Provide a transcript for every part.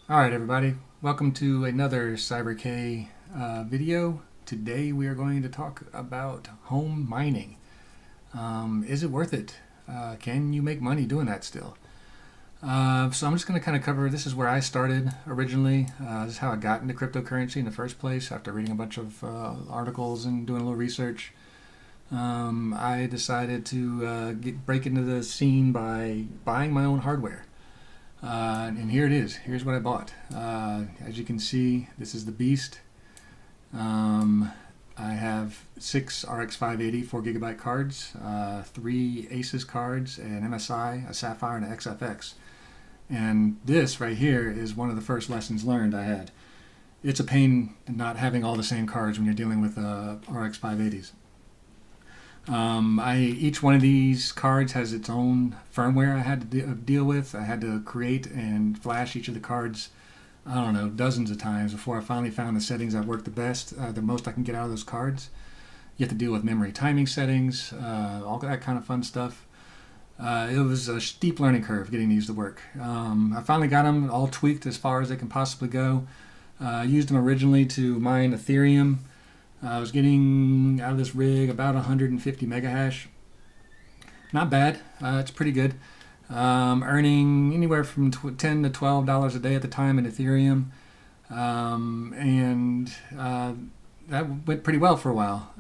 Alright everybody, welcome to another CyberK video. Today we are going to talk about home mining. Is it worth it? Can you make money doing that still? So I'm just going to kind of cover, this is where I started originally. This is how I got into cryptocurrency in the first place after reading a bunch of articles and doing a little research. I decided to break into the scene by buying my own hardware. And here it is. Here's what I bought. As you can see, this is the beast. I have 6 RX 580 4GB cards, 3 Asus cards, an MSI, a Sapphire, and an XFX. And this right here is one of the first lessons learned I had. It's a pain not having all the same cards when you're dealing with RX 580s. Each one of these cards has its own firmware I had to deal with. I had to create and flash each of the cards, I don't know, dozens of times before I finally found the settings that work the best, the most I can get out of those cards. You have to deal with memory timing settings, all that kind of fun stuff. It was a steep learning curve getting these to work. I finally got them all tweaked as far as they can possibly go. I used them originally to mine Ethereum. I was getting out of this rig about 150 megahash. Not bad. It's pretty good. Earning anywhere from $10 to $12 a day at the time in Ethereum. That went pretty well for a while.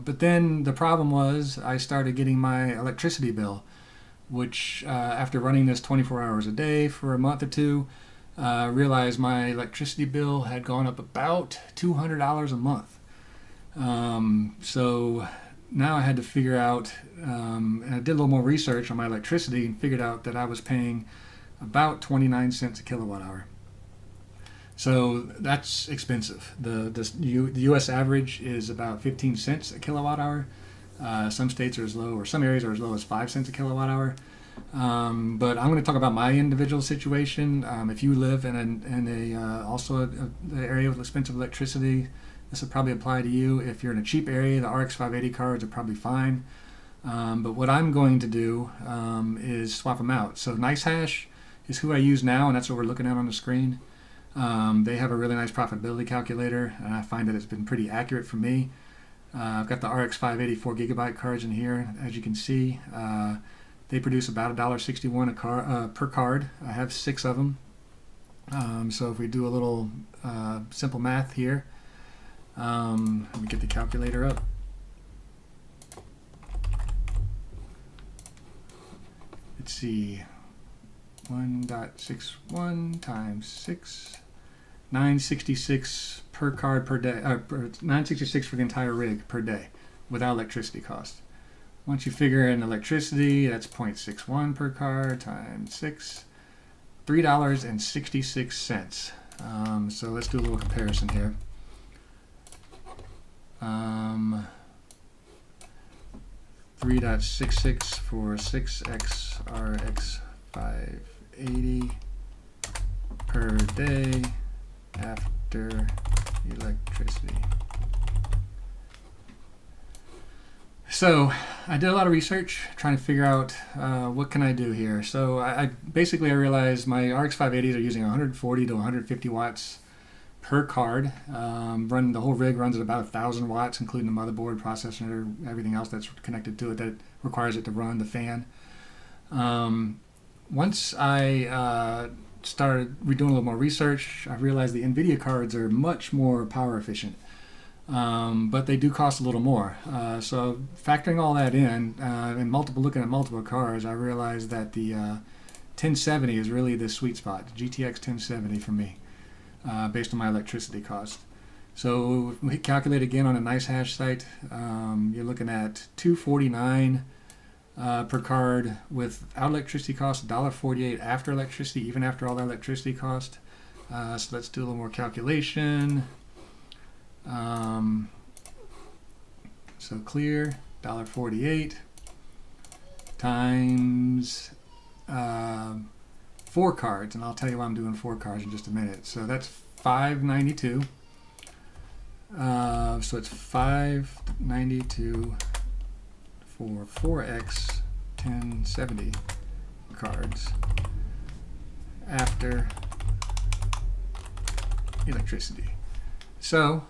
But then the problem was I started getting my electricity bill, which after running this 24 hours a day for a month or two, realized my electricity bill had gone up about $200 a month. So now I had to figure out, and I did a little more research on my electricity and figured out that I was paying about 29 cents a kilowatt hour. So that's expensive. The U.S. average is about 15 cents a kilowatt hour. Some states are as low, or some areas are as low as 5 cents a kilowatt hour. But I'm going to talk about my individual situation. If you live in also an area with expensive electricity, this would probably apply to you. If you're in a cheap area, the RX 580 cards are probably fine. But what I'm going to do is swap them out. So Nicehash is who I use now, and that's what we're looking at on the screen. They have a really nice profitability calculator, and I find that it's been pretty accurate for me. I've got the RX 580 4GB cards in here. As you can see, they produce about $1.61 per card. I have 6 of them. So if we do a little simple math here, let me get the calculator up. Let's see, 1.61 times 6, 966 per card per day, 966 for the entire rig per day without electricity cost. Once you figure in electricity, that's 0.61 per card times 6, $3.66. So let's do a little comparison here. 3.66 for 6x RX 580 per day after electricity. So I did a lot of research trying to figure out what can I do here. So I realized my RX 580s are using 140 to 150 watts per card. The whole rig runs at about 1,000 watts, including the motherboard, processor, everything else that's connected to it that requires it to run, the fan. Once I started doing a little more research, I realized the NVIDIA cards are much more power efficient, but they do cost a little more. So factoring all that in, and looking at multiple cards, I realized that the 1070 is really the sweet spot, the GTX 1070 for me. Based on my electricity cost. So we calculate again on a Nicehash site. You're looking at $2.49 per card without electricity cost, $1.48 after electricity, even after all that electricity cost. So let's do a little more calculation. So clear, $1.48 times 4 cards, and I'll tell you why I'm doing 4 cards in just a minute. So that's $5.92. So it's $5.92 for 4x 1070 cards after electricity. So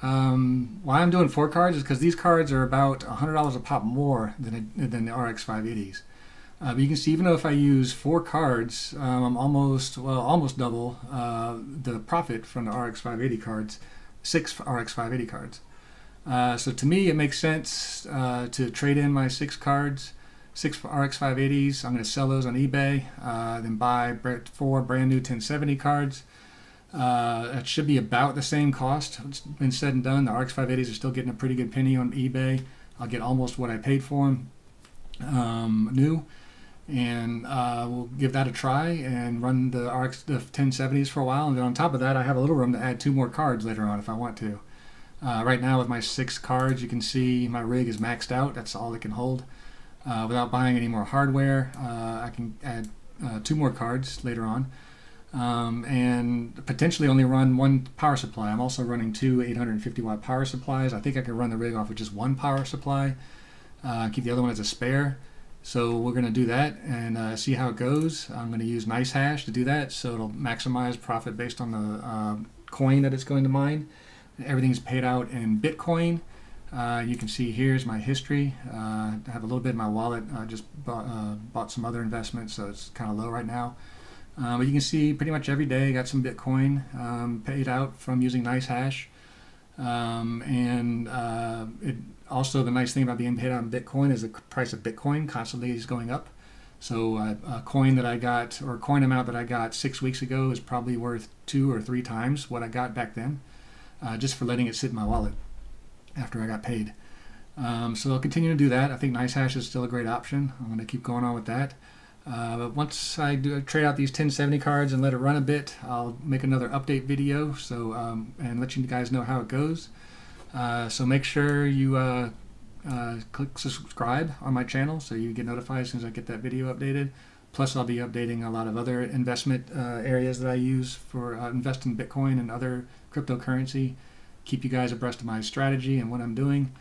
why I'm doing 4 cards is because these cards are about $100 a pop more than the RX 580s. But you can see, even though if I use 4 cards, I'm almost double the profit from the RX 580 cards, 6 RX 580 cards. So to me, it makes sense to trade in my 6 cards, 6 RX 580s. I'm going to sell those on eBay, then buy 4 brand new 1070 cards. It should be about the same cost. It's been said and done. The RX 580s are still getting a pretty good penny on eBay. I'll get almost what I paid for them new, and we'll give that a try and run the 1070s for a while. And then on top of that, I have a little room to add 2 more cards later on if I want to. Right now with my 6 cards, you can see my rig is maxed out. That's all it can hold. Without buying any more hardware, I can add 2 more cards later on. And potentially only run 1 power supply. I'm also running 2 850 watt power supplies. I think I could run the rig off with just 1 power supply, keep the other one as a spare. So we're going to do that and see how it goes. I'm going to use Nicehash to do that, so it'll maximize profit based on the coin that it's going to mine. Everything's paid out in Bitcoin. You can see here's my history. I have a little bit in my wallet. I just bought some other investments, so it's kind of low right now. But you can see pretty much every day I got some Bitcoin paid out from using Nicehash. It also, the nice thing about being paid out in Bitcoin is the price of Bitcoin constantly is going up. So a coin that I got, or a coin amount that I got 6 weeks ago, is probably worth 2 or 3 times what I got back then, just for letting it sit in my wallet after I got paid. So I'll continue to do that. I think Nicehash is still a great option. I'm going to keep going on with that. But once I trade out these 1070 cards and let it run a bit, I'll make another update video and let you guys know how it goes. So make sure you click subscribe on my channel so you get notified as soon as I get that video updated. Plus I'll be updating a lot of other investment areas that I use for investing in Bitcoin and other cryptocurrency. Keep you guys abreast of my strategy and what I'm doing.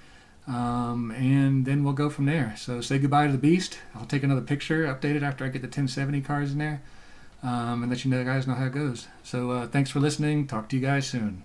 And then we'll go from there. So say goodbye to the beast. I'll take another picture, update it after I get the 1070 cards in there, and let you guys know how it goes. So thanks for listening. Talk to you guys soon.